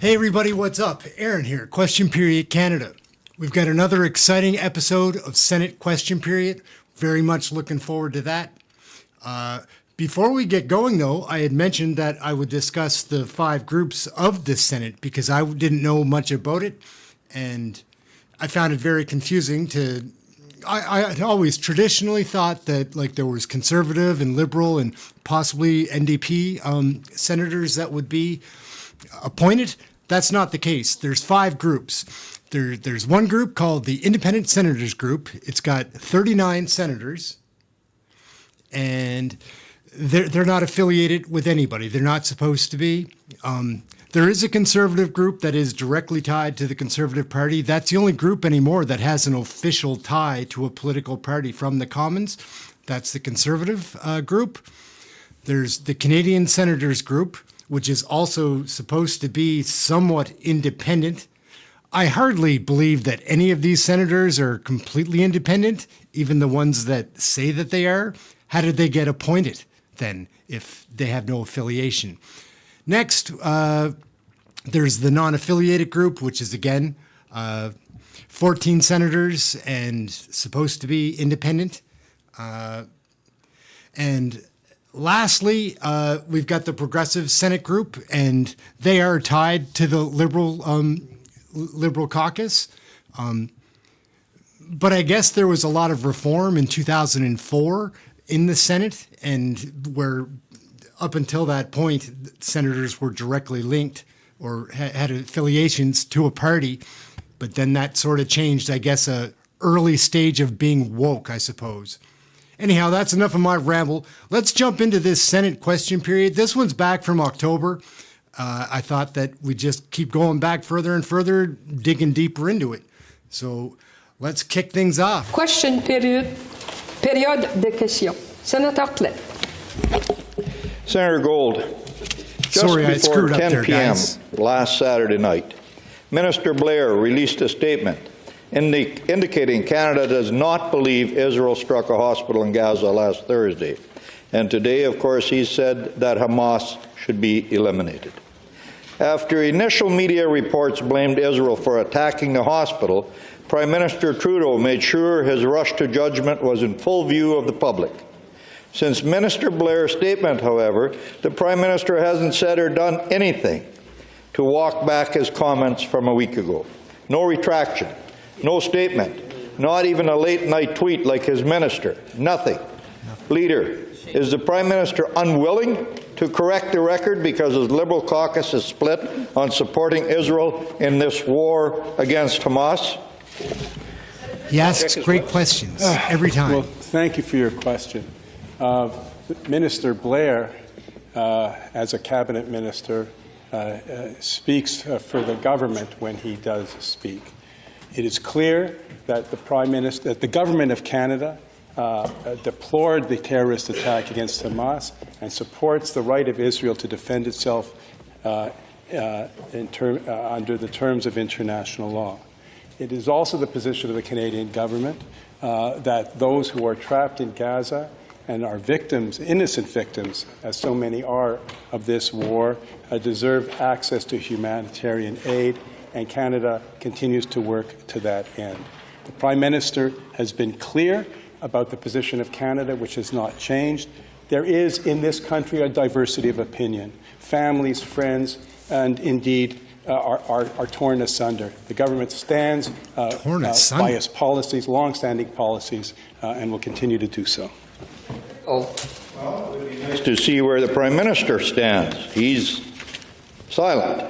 Hey everybody, what's up? Ehren here, Question Period Canada. We've got another exciting episode of Senate Question Period. Very much looking forward to that. Before we get going though, I had mentioned that I would discuss the 5 groups of the Senate because I didn't know much about it and I found it very confusing to I had always traditionally thought that like there was conservative and liberal and possibly NDP senators that would be appointed. That's not the case. There's 5 groups. There's one group called the Independent Senators Group. It's got 39 senators, and they're not affiliated with anybody. They're not supposed to be. There is a conservative group that is directly tied to the Conservative Party. That's the only group anymore that has an official tie to a political party from the Commons. That's the Conservative group. There's the Canadian Senators Group, which is also supposed to be somewhat independent. I hardly believe that any of these senators are completely independent, even the ones that say that they are. How did they get appointed then if they have no affiliation? Next, there's the non-affiliated group, which is again 14 senators and supposed to be independent. And lastly, we've got the Progressive Senate Group, and they are tied to the Liberal caucus. But I guess there was a lot of reform in 2004 in the Senate, and where up until that point, senators were directly linked or had affiliations to a party. But then that sort of changed, I guess, a early stage of being woke, I suppose. Anyhow, that's enough of my ramble. Let's jump into this Senate question period. This one's back from October. I thought that we'd just keep going back further and further, digging deeper into it. So let's kick things off. Question period. Période de questions. Senator Clay. Senator Gold, just before 10 p.m. last Saturday night, Minister Blair released a statement indicating Canada does not believe Israel struck a hospital in Gaza last Thursday. And today, of course, he said that Hamas should be eliminated. After initial media reports blamed Israel for attacking the hospital, Prime Minister Trudeau made sure his rush to judgment was in full view of the public. Since Minister Blair's statement, however, the Prime Minister hasn't said or done anything to walk back his comments from a week ago. No retraction. No statement, not even a late-night tweet like his minister, nothing. Leader, is the Prime Minister unwilling to correct the record because his Liberal caucus is split on supporting Israel in this war against Hamas? He asks great questions every time. Well, thank you for your question. Minister Blair, as a cabinet minister, speaks for the government when he does speak. It is clear that the government of Canada deplored the terrorist attack against Hamas and supports the right of Israel to defend itself under the terms of international law. It is also the position of the Canadian government that those who are trapped in Gaza and are victims, innocent victims, as so many are of this war, deserve access to humanitarian aid, and Canada continues to work to that end. The Prime Minister has been clear about the position of Canada, which has not changed. There is, in this country, a diversity of opinion. Families, friends, and indeed are torn asunder. The government stands by its policies, long-standing policies, and will continue to do so. Well, it would be nice to see where the Prime Minister stands. He's silent.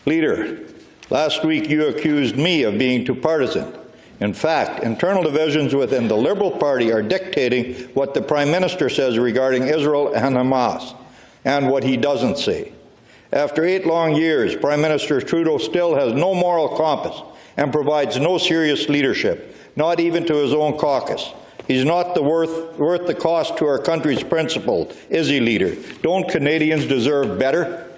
Leader, last week you accused me of being too partisan. In fact, internal divisions within the Liberal Party are dictating what the Prime Minister says regarding Israel and Hamas, and what he doesn't say. After 8 long years, Prime Minister Trudeau still has no moral compass and provides no serious leadership, not even to his own caucus. He's not worth the cost to our country's principle, is he, Leader? Don't Canadians deserve better?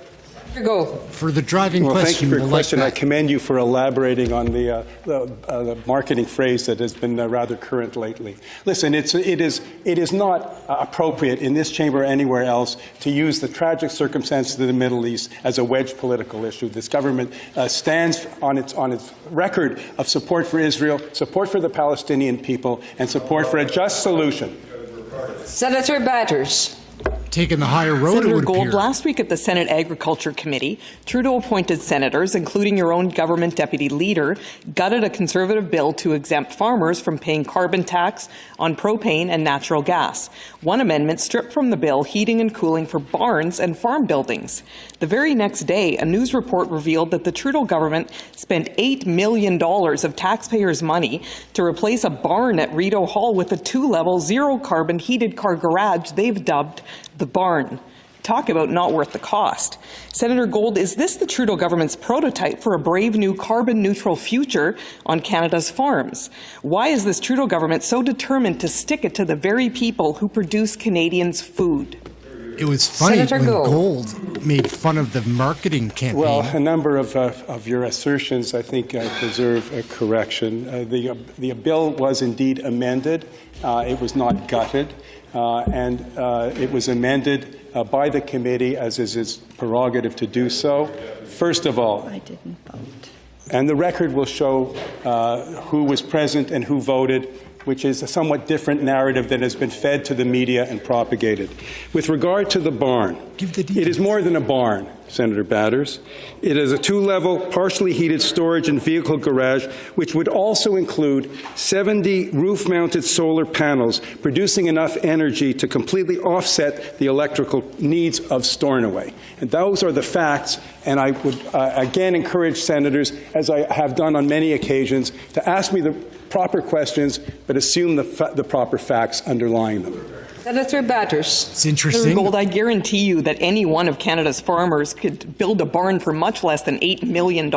Go. For the driving Well, question, thank you for your we'll let question. I Matt- commend you for elaborating on the marketing phrase that has been rather current lately. Listen, it is not appropriate in this chamber or anywhere else to use the tragic circumstances of the Middle East as a wedge political issue. This government stands on its record of support for Israel, support for the Palestinian people, and support for a just solution. Senator Batters. Taking the higher road, it Senator would Gold, appear. last week at the Senate Agriculture Committee, Trudeau appointed senators, including your own government deputy leader, gutted a Conservative bill to exempt farmers from paying carbon tax on propane and natural gas. One amendment stripped from the bill heating and cooling for barns and farm buildings. The very next day, a news report revealed that the Trudeau government spent $8 million of taxpayers' money to replace a barn at Rideau Hall with a 2-level, zero-carbon heated car garage they've dubbed the barn. Talk about not worth the cost. Senator Gold, is this the Trudeau government's prototype for a brave new carbon-neutral future on Canada's farms? Why is this Trudeau government so determined to stick it to the very people who produce Canadians' food? It was funny Senator when Gold. Gold made fun of the marketing campaign. Well, a number of your assertions, I think, deserve a correction. The bill was indeed amended. It was not gutted. And it was amended by the committee, as is its prerogative to do so. First of all, I didn't vote. and the record will show who was present and who voted, which is a somewhat different narrative that has been fed to the media and propagated. With regard to the barn, it is more than a barn, Senator Batters. It is a 2-level, partially heated storage and vehicle garage, which would also include 70 roof-mounted solar panels, producing enough energy to completely offset the electrical needs of Stornoway. And those are the facts, and I would again encourage senators, as I have done on many occasions, to ask me the proper questions, but assume the proper facts underlying them. Senator Batters. It's interesting. Senator Gold, I guarantee you that any one of Canada's farmers could build a barn for much less than $8 million.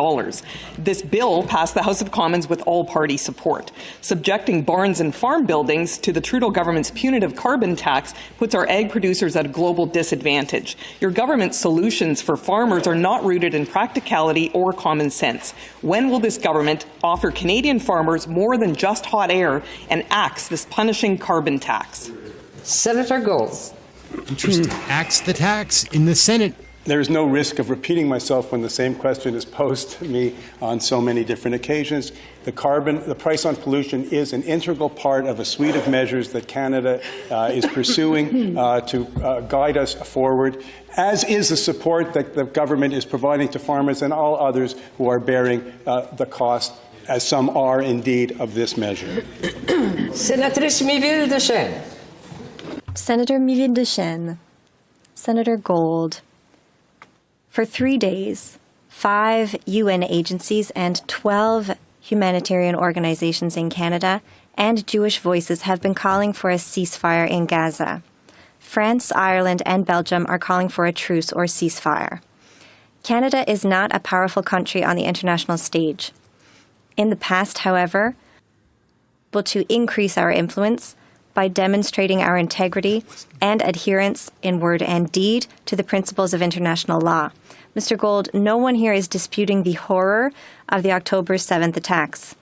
This bill passed the House of Commons with all-party support. Subjecting barns and farm buildings to the Trudeau government's punitive carbon tax puts our ag producers at a global disadvantage. Your government's solutions for farmers are not rooted in practicality or common sense. When will this government offer Canadian farmers more than just hot air and axe this punishing carbon tax? Senator Gold. Interesting. Axe the tax in the Senate. There is no risk of repeating myself when the same question is posed to me on so many different occasions. The price on pollution is an integral part of a suite of measures that Canada is pursuing to guide us forward, as is the support that the government is providing to farmers and all others who are bearing the cost, as some are indeed, of this measure. Senatrice Miville-Deschênes. Senator Miville-Deschênes. Senator Gold. For 3 days, 5 UN agencies and 12 humanitarian organizations in Canada and Jewish Voices have been calling for a ceasefire in Gaza. France, Ireland, and Belgium are calling for a truce or ceasefire. Canada is not a powerful country on the international stage. In the past, however, we're able to increase our influence by demonstrating our integrity and adherence in word and deed to the principles of international law. Mr. Gold, no one here is disputing the horror of the October 7th attacks,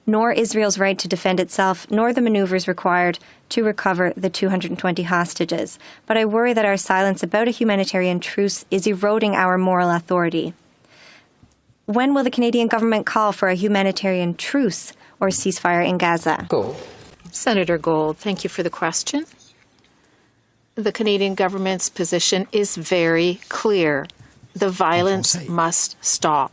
nor Israel's right to defend itself, nor the maneuvers required to recover the 220 hostages. But I worry that our silence about a humanitarian truce is eroding our moral authority. When will the Canadian government call for a humanitarian truce or ceasefire in Gaza? Gold. Senator Gold, thank you for the question. The Canadian government's position is very clear. The violence must stop.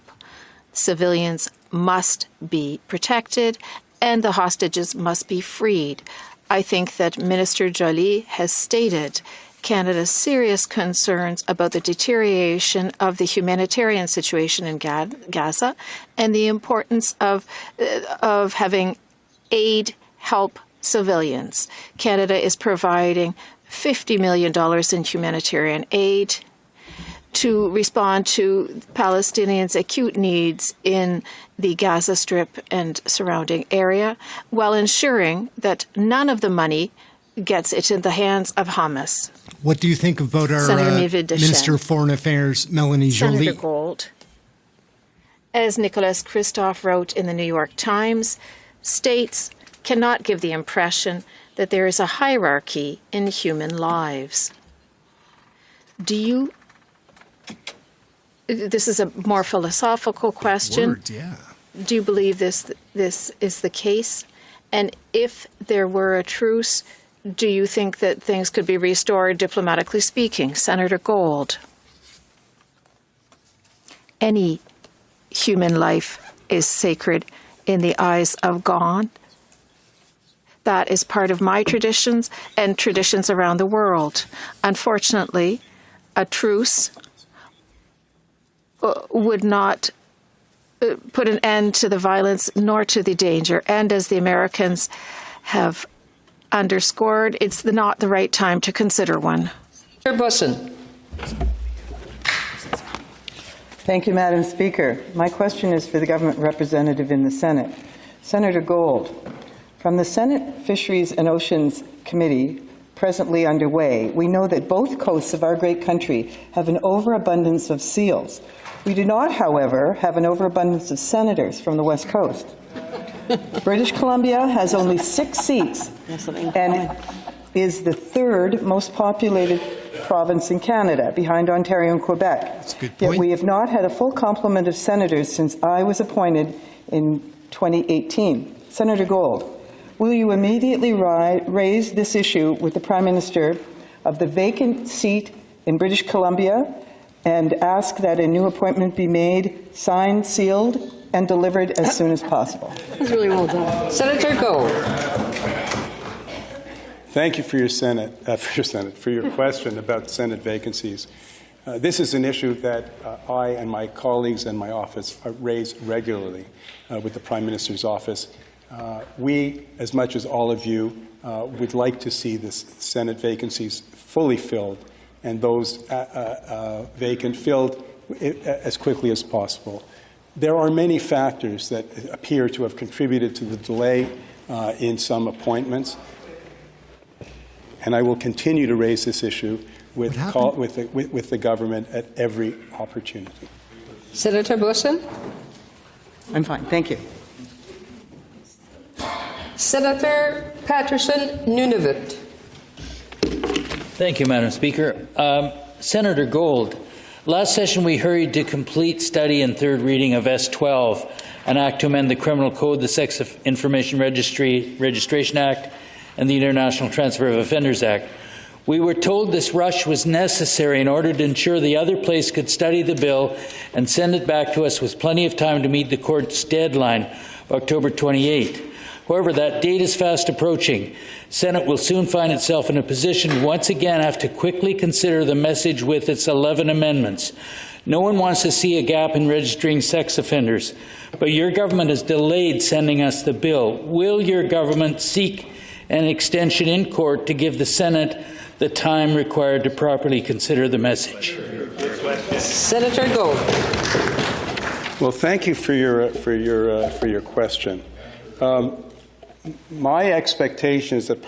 Civilians must be protected, and the hostages must be freed. I think that Minister Joly has stated Canada's serious concerns about the deterioration of the humanitarian situation in Gaza and the importance of having aid help civilians. Canada is providing $50 million in humanitarian aid to respond to Palestinians' acute needs in the Gaza Strip and surrounding area, while ensuring that none of the money gets it in the hands of Hamas. What do you think about our Senator Mivin Deschênes. Minister of Foreign Affairs, Melanie Joly? Senator Gold, as Nicholas Kristof wrote in the New York Times, states cannot give the impression that there is a hierarchy in human lives. This is a more philosophical question. Word, yeah. Do you believe this is the case? And if there were a truce, do you think that things could be restored diplomatically speaking? Senator Gold. Any human life is sacred in the eyes of God. That is part of my traditions and traditions around the world. Unfortunately, a truce would not put an end to the violence nor to the danger. And as the Americans have underscored, it's not the right time to consider one. Mr. Busson. Thank you, Madam Speaker. My question is for the government representative in the Senate. Senator Gold, from the Senate Fisheries and Oceans Committee presently underway, we know that both coasts of our great country have an overabundance of seals. We do not, however, have an overabundance of senators from the West Coast. British Columbia has only 6 seats and is the 3rd most populated province in Canada, behind Ontario and Quebec. That's a good point. Yet we have not had a full complement of senators since I was appointed in 2018. Senator Gold, will you immediately raise this issue with the Prime Minister of the vacant seat in British Columbia and ask that a new appointment be made, signed, sealed, and delivered as soon as possible? That's really well done. Senator Gold. Thank you for your question about Senate vacancies. This is an issue that I and my colleagues and my office raise regularly with the Prime Minister's office. We, as much as all of you, would like to see the Senate vacancies fully filled and those vacant filled as quickly as possible. There are many factors that appear to have contributed to the delay in some appointments, and I will continue to raise this issue with the government at every opportunity. Senator Busson. I'm fine. Thank you. Senator Patterson Nunavut. Thank you, Madam Speaker. Senator Gold, last session we hurried to complete study and third reading of S12, an act to amend the Criminal Code, the Sex Information Registration Act, and the International Transfer of Offenders Act. We were told this rush was necessary in order to ensure the other place could study the bill and send it back to us with plenty of time to meet the court's deadline of October 28. However, that date is fast approaching. Senate will soon find itself in a position once again have to quickly consider the message with its 11 amendments. No one wants to see a gap in registering sex offenders, but your government has delayed sending us the bill. Will your government seek an extension in court to give the Senate the time required to properly consider the message? Senator Gold. Well, thank you for your question. My expectation is that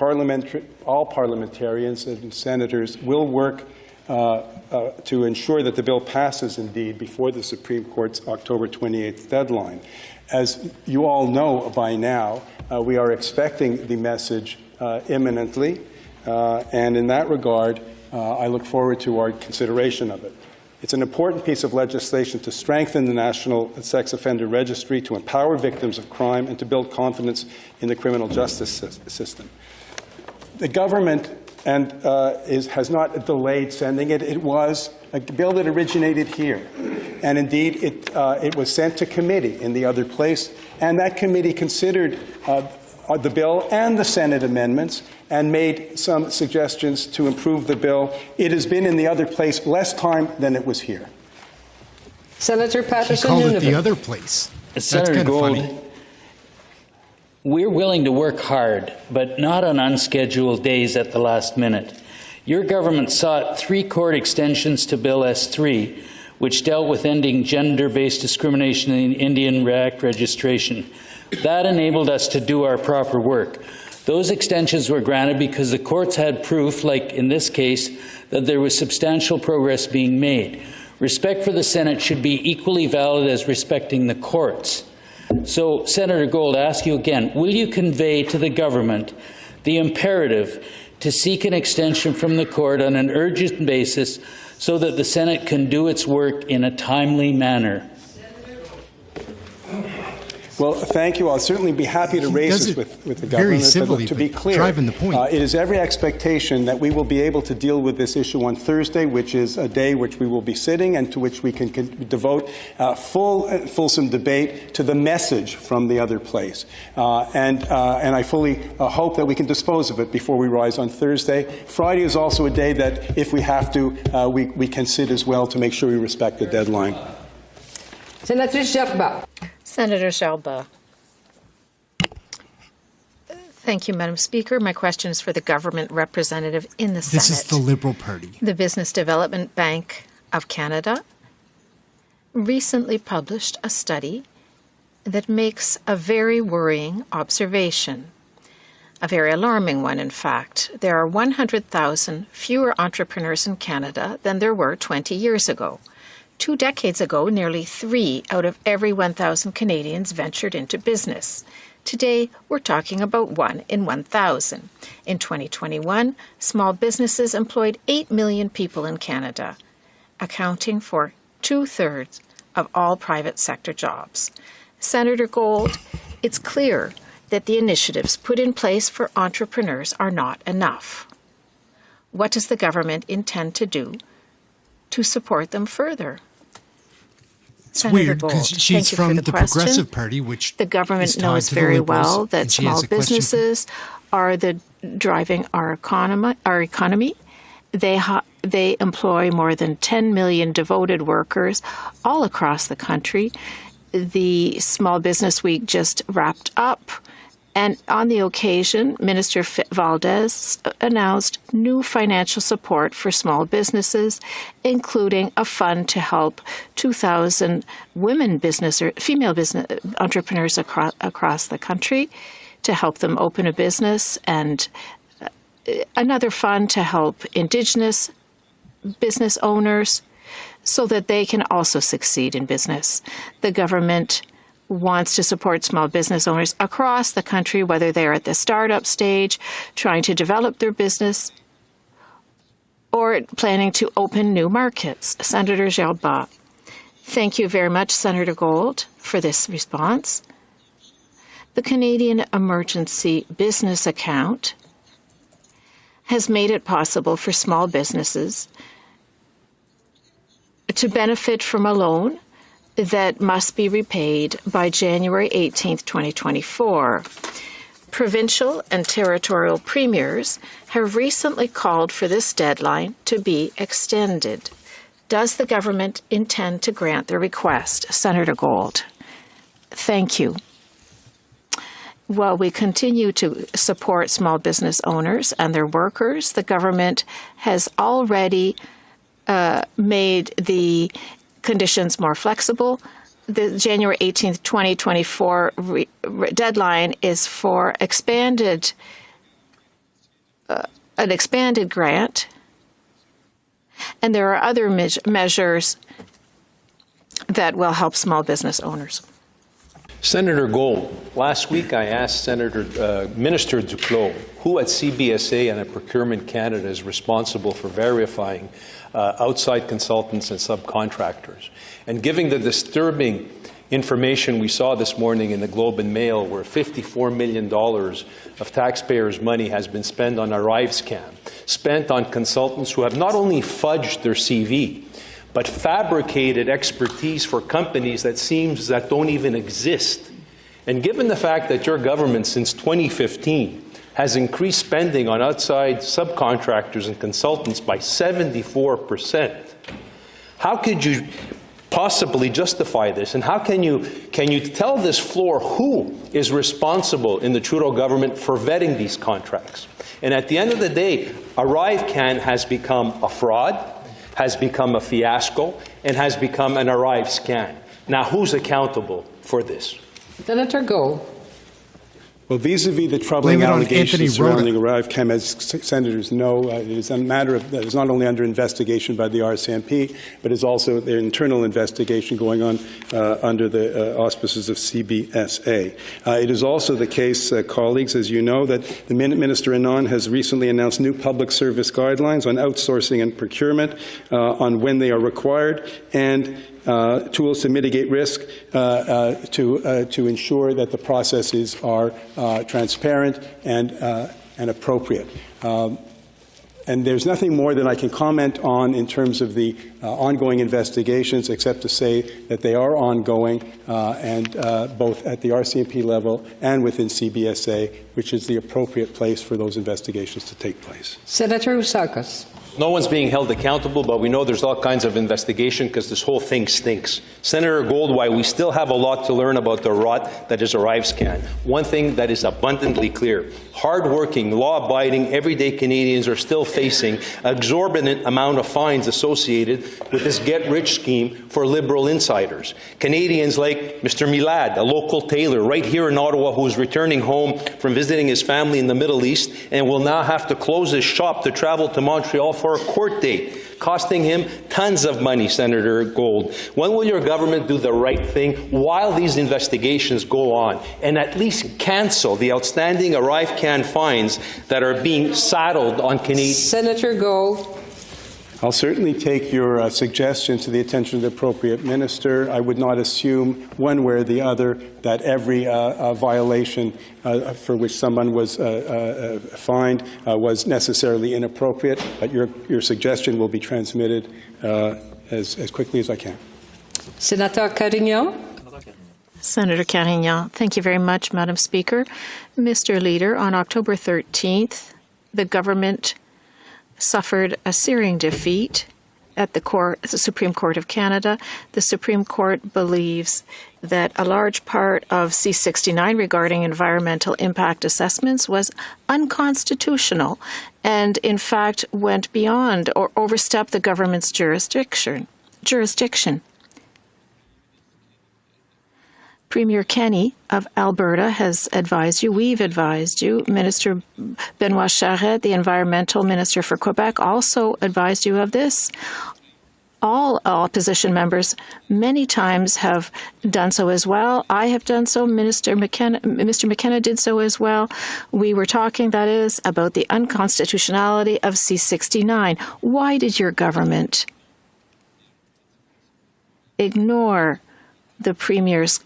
all parliamentarians and senators will work to ensure that the bill passes indeed before the Supreme Court's October 28th deadline. As you all know by now, we are expecting the message imminently, and in that regard, I look forward to our consideration of it. It's an important piece of legislation to strengthen the National Sex Offender Registry, to empower victims of crime, and to build confidence in the criminal justice system. The government has not delayed sending it. It was a bill that originated here, and indeed it was sent to committee in the other place, and that committee considered the bill and the Senate amendments and made some suggestions to improve the bill. It has been in the other place less time than it was here. Senator Patterson Called Nunavut. it the other place. Senator That's Gold, funny. we're willing to work hard, but not on unscheduled days at the last minute. Your government sought 3 court extensions to Bill S3, which dealt with ending gender-based discrimination in Indian Act registration. That enabled us to do our proper work. Those extensions were granted because the courts had proof, like in this case, that there was substantial progress being made. Respect for the Senate should be equally valid as respecting the courts. So, Senator Gold, I ask you again, will you convey to the government the imperative to seek an extension from the court on an urgent basis so that the Senate can do its work in a timely manner? Well, thank you. I'll certainly be happy to raise this with the government. Civilly, but to be clear, driving the point. It is every expectation that we will be able to deal with this issue on Thursday, which is a day which we will be sitting and to which we can devote fulsome debate to the message from the other place. And I fully hope that we can dispose of it before we rise on Thursday. Friday is also a day that, if we have to, we can sit as well to make sure we respect the deadline. Sénatrice Gerba. Senator Shelba. Thank you, Madam Speaker. My question is for the government representative in the Senate. This is the Liberal Party. The Business Development Bank of Canada recently published a study that makes a very worrying observation, a very alarming one, in fact. There are 100,000 fewer entrepreneurs in Canada than there were 20 years ago. 2 decades ago, nearly 3 out of every 1,000 Canadians ventured into business. Today, we're talking about 1 in 1,000. In 2021, small businesses employed 8 million people in Canada, accounting for 2/3 of all private sector jobs. Senator Gold, it's clear that the initiatives put in place for entrepreneurs are not enough. What does the government intend to do to support them further? It's Senator weird because Gold, she's thank you for from the the question. Progressive Party, which the government is tied knows to the very Liberals, well that and she has small a question. businesses are the driving our economy. They employ more than 10 million devoted workers all across the country. The Small Business Week just wrapped up, and on the occasion, Minister Valdez announced new financial support for small businesses, including a fund to help 2,000 female business entrepreneurs across the country to help them open a business, and another fund to help Indigenous business owners so that they can also succeed in business. The government wants to support small business owners across the country, whether they're at the startup stage, trying to develop their business, or planning to open new markets. Senator Gerba. Thank you very much, Senator Gold, for this response. The Canadian Emergency Business Account has made it possible for small businesses to benefit from a loan that must be repaid by January 18th, 2024. Provincial and territorial premiers have recently called for this deadline to be extended. Does the government intend to grant the request? Senator Gold. Thank you. While we continue to support small business owners and their workers, the government has already made the conditions more flexible. The January 18th, 2024 deadline is for an expanded grant, and there are other measures that will help small business owners. Senator Gold, last week I asked Minister Duclos, who at CBSA and at Procurement Canada is responsible for verifying outside consultants and subcontractors. And given the disturbing information we saw this morning in the Globe and Mail, where $54 million of taxpayers' money has been spent on a Arrive scam, spent on consultants who have not only fudged their CV, but fabricated expertise for companies that don't even exist. And given the fact that your government since 2015 has increased spending on outside subcontractors and consultants by 74%, how could you possibly justify this? And how can you tell this floor who is responsible in the Trudeau government for vetting these contracts? And at the end of the day, ArriveCan has become a fraud, has become a fiasco, and has become an Arrive scam. Now, who's accountable for this? Senator Gold. Well, vis-a-vis the troubling Blame it on Anthony allegations surrounding Rhoda. ArriveChem, as senators know, it is a matter that is not only under investigation by the RCMP, but is also their internal investigation going on under the auspices of CBSA. It is also the case, colleagues, as you know, that the Minister Ehren has recently announced new public service guidelines on outsourcing and procurement, on when they are required, and tools to mitigate risk to ensure that the processes are transparent and appropriate. And there's nothing more that I can comment on in terms of the ongoing investigations, except to say that they are ongoing, and both at the RCMP level and within CBSA, which is the appropriate place for those investigations to take place. Senator Ousakos. No one's being held accountable, but we know there's all kinds of investigation because this whole thing stinks. Senator Gold, while we still have a lot to learn about the rot that is ArriveChem, one thing that is abundantly clear: hard-working, law-abiding, everyday Canadians are still facing an exorbitant amount of fines associated with this get-rich scheme for Liberal insiders. Canadians like Mr. Milad, a local tailor right here in Ottawa who is returning home from visiting his family in the Middle East and will now have to close his shop to travel to Montreal for a court date, costing him tons of money, Senator Gold. When will your government do the right thing while these investigations go on and at least cancel the outstanding ArriveChem fines that are being saddled on Canadians? Senator Gold. I'll certainly take your suggestion to the attention of the appropriate minister. I would not assume one way or the other that every violation for which someone was fined was necessarily inappropriate, but your suggestion will be transmitted as quickly as I can. Senator Carignan. Senator Carignan, thank you very much, Madam Speaker. Mr. Leader, on October 13th, the government suffered a searing defeat at the Supreme Court of Canada. The Supreme Court believes that a large part of C-69 regarding environmental impact assessments was unconstitutional and, in fact, went beyond or overstepped the government's jurisdiction. Premier Kenney of Alberta has advised you, we've advised you, Minister Benoit Charette, the Environmental Minister for Quebec, also advised you of this. All opposition members many times have done so as well. I have done so. Mr. McKenna did so as well. We were talking, that is, about the unconstitutionality of C-69. Why did your government ignore the Premier's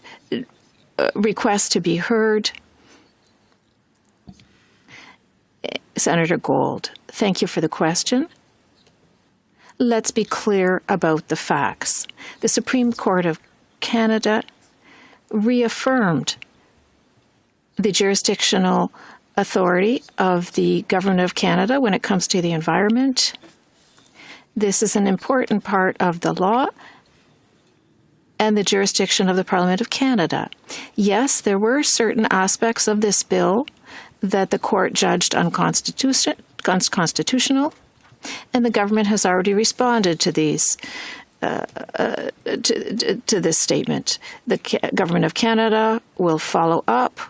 request to be heard? Senator Gold, thank you for the question. Let's be clear about the facts. The Supreme Court of Canada reaffirmed the jurisdictional authority of the Government of Canada when it comes to the environment. This is an important part of the law and the jurisdiction of the Parliament of Canada. Yes, there were certain aspects of this bill that the court judged unconstitutional, and the government has already responded to these, to this statement. The Government of Canada will follow up,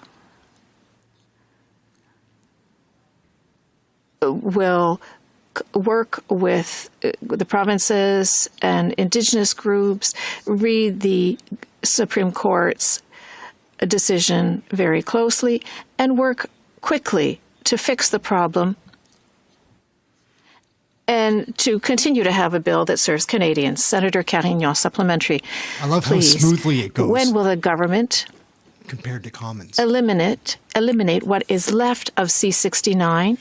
will work with the provinces and Indigenous groups, read the Supreme Court's decision very closely, and work quickly to fix the problem and to continue to have a bill that serves Canadians. Senator Carignan, supplementary. I love Please. how smoothly it goes. When will the government compared to Commons eliminate what is left of C-69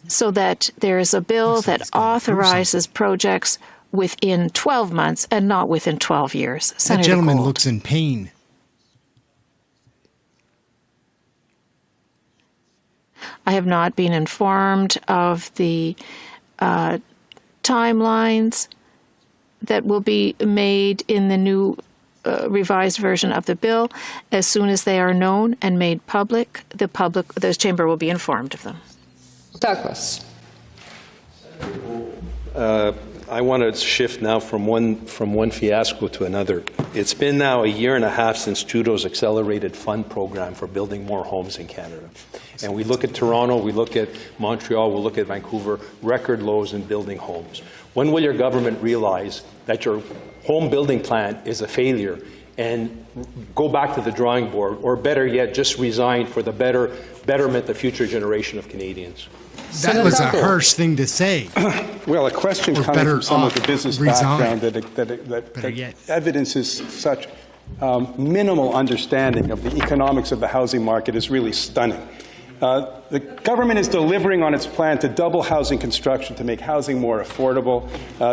so that there is a bill that authorizes projects within 12 months and not within 12 years? Senator That gentleman Gold. looks in pain. I have not been informed of the timelines that will be made in the new revised version of the bill. As soon as they are known and made public, the chamber will be informed of them. Douglas. I want to shift now from one fiasco to another. It's been now a year and a half since Trudeau's accelerated fund program for building more homes in Canada. And we look at Toronto, we look at Montreal, we look at Vancouver, record lows in building homes. When will your government realize that your home building plan is a failure and go back to the drawing board, or better yet, just resign for the betterment of future generation of Canadians? That was a harsh thing to say. Well, a question coming from someone with a business background that evidences such minimal understanding of the economics of the housing market is really stunning. The government is delivering on its plan to double housing construction to make housing more affordable.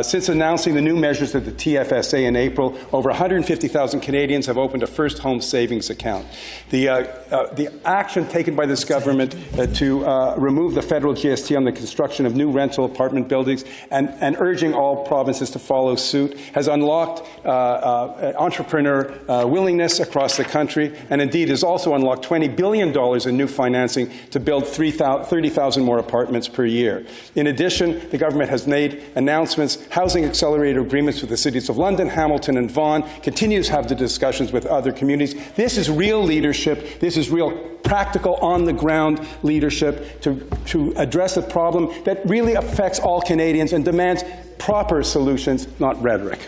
Since announcing the new measures of the TFSA in April, over 150,000 Canadians have opened a first home savings account. The action taken by this government to remove the federal GST on the construction of new rental apartment buildings and urging all provinces to follow suit has unlocked entrepreneur willingness across the country, and indeed has also unlocked $20 billion in new financing to build 30,000 more apartments per year. In addition, the government has made announcements, housing accelerator agreements with the cities of London, Hamilton and Vaughan, continues to have the discussions with other communities. This is real leadership. This is real practical, on-the-ground leadership to address a problem that really affects all Canadians and demands proper solutions, not rhetoric.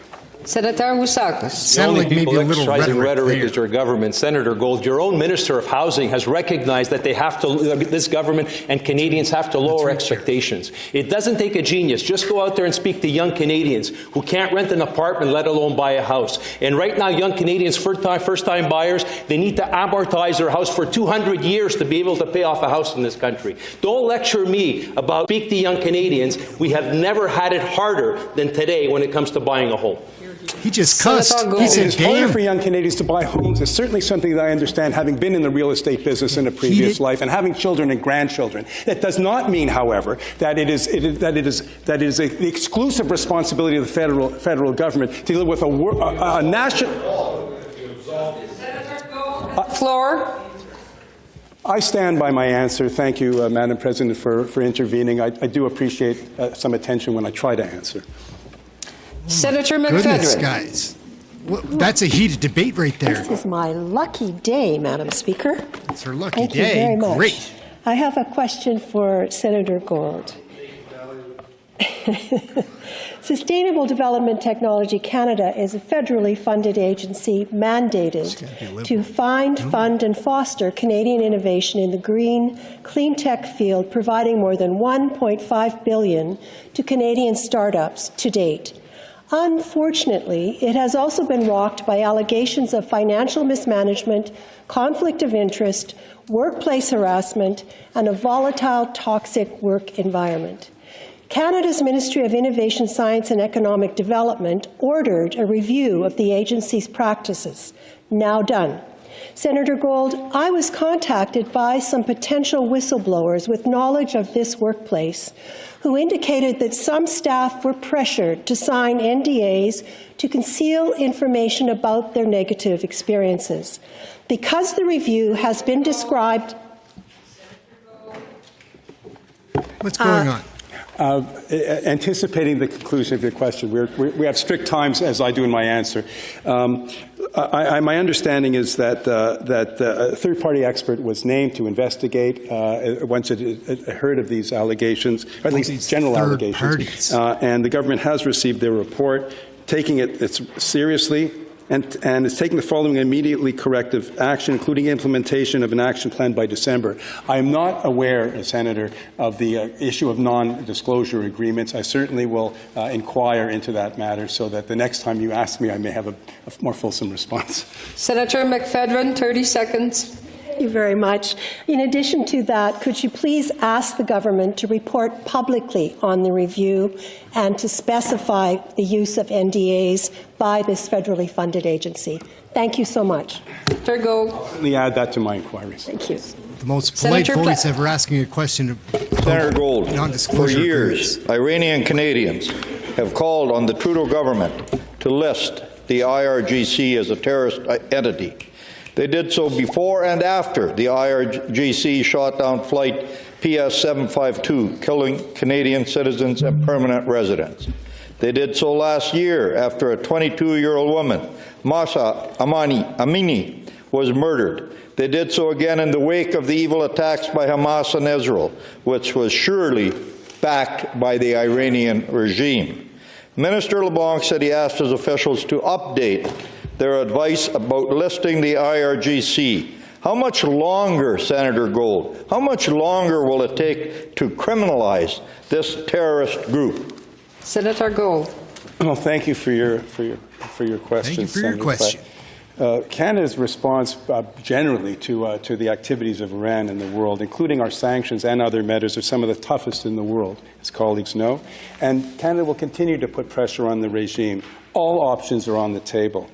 Senator Wousakos. The only people exercising rhetoric is your government. Senator Gold, your own Minister of Housing has recognized that they have to, this government and Canadians have to lower expectations. It doesn't take a genius. Just go out there and speak to young Canadians who can't rent an apartment, let alone buy a house. And right now, young Canadians, first-time buyers, they need to amortize their house for 200 years to be able to pay off a house in this country. Don't lecture me about speak to young Canadians. We have never had it harder than today when it comes to buying a home. He just cussed. He said, it's harder for young Canadians to buy homes. It's certainly something that I understand, having been in the real estate business in a previous life and having children and grandchildren. That does not mean, however, that it is the exclusive responsibility of the federal government to deal with a national. Floor. I stand by my answer. Thank you, Madam President, for intervening. I do appreciate some attention when I try to answer. Senator McFedrin. Goodness, guys. Well, that's a heated debate right there. This is my lucky day, Madam Speaker. It's her lucky Thank day. You very much. Great. I have a question for Senator Gold. Sustainable Development Technology Canada is a federally funded agency mandated to find, fund and foster Canadian innovation in the green, clean tech field, providing more than $1.5 billion to Canadian startups to date. Unfortunately, it has also been rocked by allegations of financial mismanagement, conflict of interest, workplace harassment, and a volatile, toxic work environment. Canada's Ministry of Innovation, Science and Economic Development ordered a review of the agency's practices. Now done. Senator Gold, I was contacted by some potential whistleblowers with knowledge of this workplace who indicated that some staff were pressured to sign NDAs to conceal information about their negative experiences. Because the review has been described... What's going on? Anticipating the conclusion of your question, we have strict times, as I do in my answer. My understanding is that a third-party expert was named to investigate once it heard of these allegations, or at least general allegations. And the government has received their report, taking it seriously, and is taking the following immediately corrective action, including implementation of an action plan by December. I am not aware, Senator, of the issue of non-disclosure agreements. I certainly will inquire into that matter so that the next time you ask me, I may have a more fulsome response. Senator McFedrin, 30 seconds. Thank you very much. In addition to that, could you please ask the government to report publicly on the review and to specify the use of NDAs by this federally funded agency? Thank you so much. Senator Gold. I'll certainly add that to my inquiries. Thank you. The most polite voice ever asking a question. Senator Gold, for years, Iranian Canadians have called on the Trudeau government to list the IRGC as a terrorist entity. They did so before and after the IRGC shot down flight PS 752, killing Canadian citizens and permanent residents. They did so last year after a 22-year-old woman, Masa Amini, was murdered. They did so again in the wake of the evil attacks by Hamas on Israel, which was surely backed by the Iranian regime. Minister LeBlanc said he asked his officials to update their advice about listing the IRGC. How much longer, Senator Gold, how much longer will it take to criminalize this terrorist group? Senator Gold. Well, thank you for your question. Thank you for your question. Canada's response generally to the activities of Iran in the world, including our sanctions and other measures, are some of the toughest in the world, as colleagues know. And Canada will continue to put pressure on the regime. All options are on the table.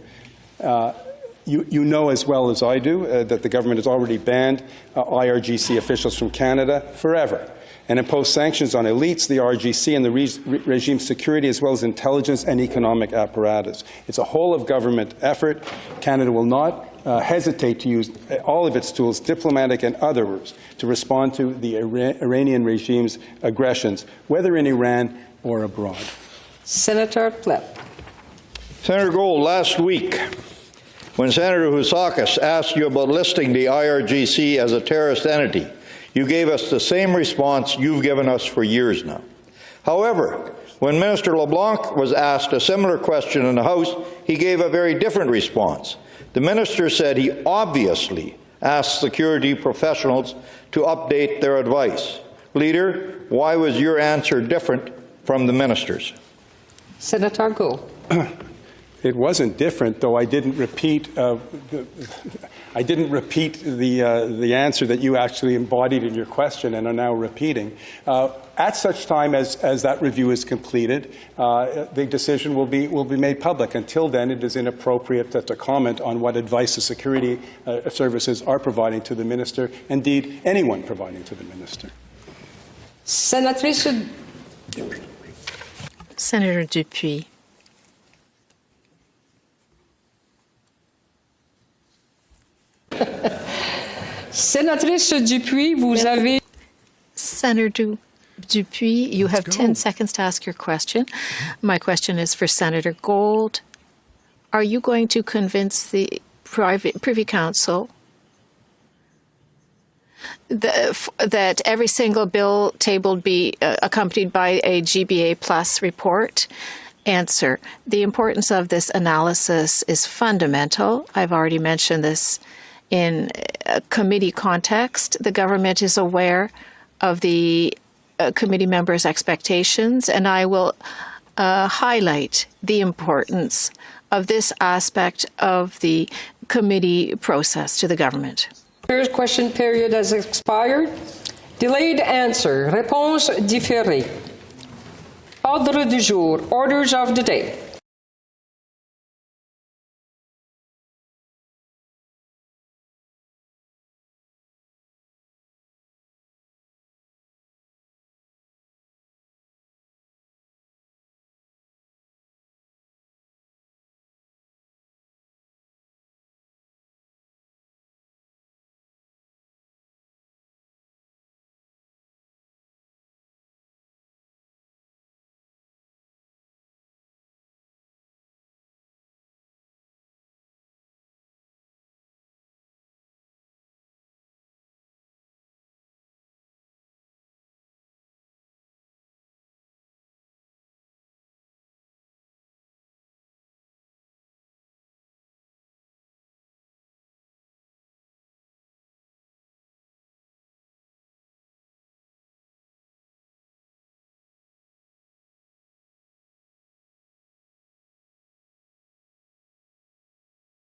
You know as well as I do that the government has already banned IRGC officials from Canada forever and imposed sanctions on elites, the RGC, and the regime's security, as well as intelligence and economic apparatus. It's a whole-of-government effort. Canada will not hesitate to use all of its tools, diplomatic and others, to respond to the Iranian regime's aggressions, whether in Iran or abroad. Senator Plitt. Senator Gold, last week, when Senator Housakis asked you about listing the IRGC as a terrorist entity, you gave us the same response you've given us for years now. However, when Minister LeBlanc was asked a similar question in the House, he gave a very different response. The minister said he obviously asked security professionals to update their advice. Leader, why was your answer different from the minister's? Senator Gold. It wasn't different, though I didn't repeat the answer that you actually embodied in your question and are now repeating. At such time as that review is completed, the decision will be made public. Until then, it is inappropriate to comment on what advice the security services are providing to the minister, indeed anyone providing to the minister. Senator Dupuis. Sénatrice Dupuis, vous avez... Senator Dupuis, you have 10 seconds to ask your question. My question is for Senator Gold. Are you going to convince the Privy Council that every single bill tabled be accompanied by a GBA Plus report? Answer. The importance of this analysis is fundamental. I've already mentioned this in a committee context. The government is aware of the committee members' expectations, and I will highlight the importance of this aspect of the committee process to the government. First question period has expired. Delayed answer. Réponse différée. Ordre du jour. Orders of the day.